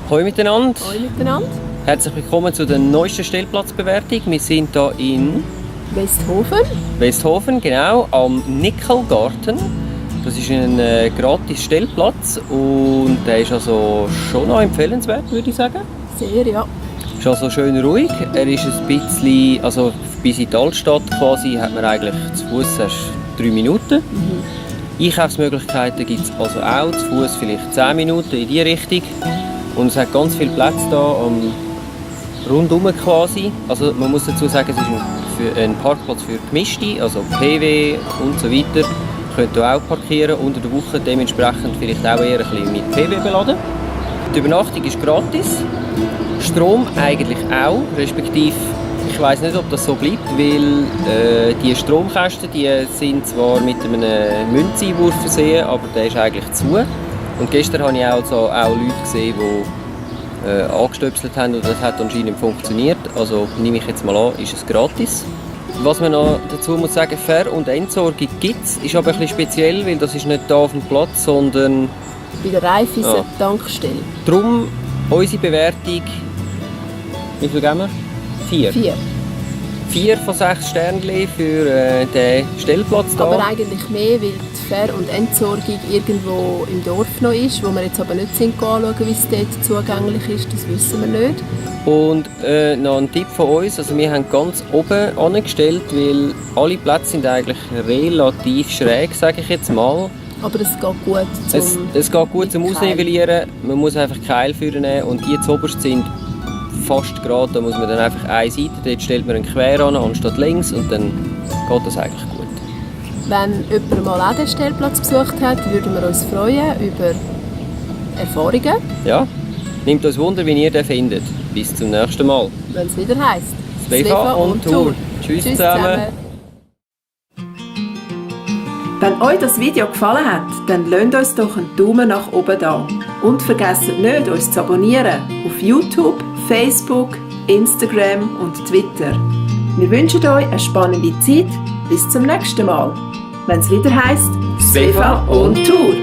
Hallo miteinander. Hallo miteinander. Herzlich willkommen zu der neuesten Stellplatzbewertung. Wir sind hier in Westhofen, genau, am Nickelgarten. Das ist ein gratis Stellplatz und der ist also schon noch empfehlenswert, würde ich sagen. Sehr, ja. Ist also schön ruhig. Er ist ein bisschen, also bis in die Altstadt quasi, hat man eigentlich zu Fuß erst 3 Minuten. Einkaufsmöglichkeiten gibt es also auch, zu Fuß vielleicht 10 Minuten in die Richtung. Und es hat ganz viel Platz da rundum quasi. Also man muss dazu sagen, es ist ein Parkplatz für Gemischte, also PW und so weiter. Könnt ihr auch parkieren, unter der Woche dementsprechend vielleicht auch eher ein bisschen mit PW beladen. Die Übernachtung ist gratis, Strom eigentlich auch, respektive ich weiss nicht, ob das so bleibt, weil die Stromkästen die sind zwar mit einem Münzeinwurf versehen, aber der ist eigentlich zu. Und gestern habe ich auch Leute gesehen, die angestöpselt haben und das hat anscheinend funktioniert. Also nehme ich jetzt mal an, ist es gratis. Was man noch dazu muss sagen, Ver- und Entsorgung gibt es, ist aber ein bisschen speziell, weil das ist nicht hier auf dem Platz, sondern bei der Raiffeisen Tankstelle. Darum unsere Bewertung, wie viel geben wir? 4. 4 von 6 Sternchen für den Stellplatz hier. Aber eigentlich mehr, weil die Ver- und Entsorgung irgendwo im Dorf noch ist, wo wir jetzt aber nicht anschauen, wie es dort zugänglich ist, das wissen wir nicht. Und noch ein Tipp von uns, also wir haben ganz oben angestellt, weil alle Plätze sind eigentlich relativ schräg, sage ich jetzt mal. Aber es geht gut es geht gut zum Ausnivellieren, man muss einfach Keil nehmen und die zuoberst sind fast gerade, da muss man dann einfach eine Seite, dort stellt man einen quer an, anstatt links und dann geht das eigentlich gut. Wenn jemand mal auch den Stellplatz besucht hat, würden wir uns freuen über Erfahrungen. Ja, nimmt uns Wunder, wie ihr den findet. Bis zum nächsten Mal. Wenn es wieder heisst Svefa on Tour. Tschüss zusammen. Wenn euch das Video gefallen hat, dann lasst uns doch einen Daumen nach oben da. Und vergesst nicht, uns zu abonnieren auf YouTube, Facebook, Instagram und Twitter. Wir wünschen euch eine spannende Zeit. Bis zum nächsten Mal, wenn es wieder heisst Svefa on Tour.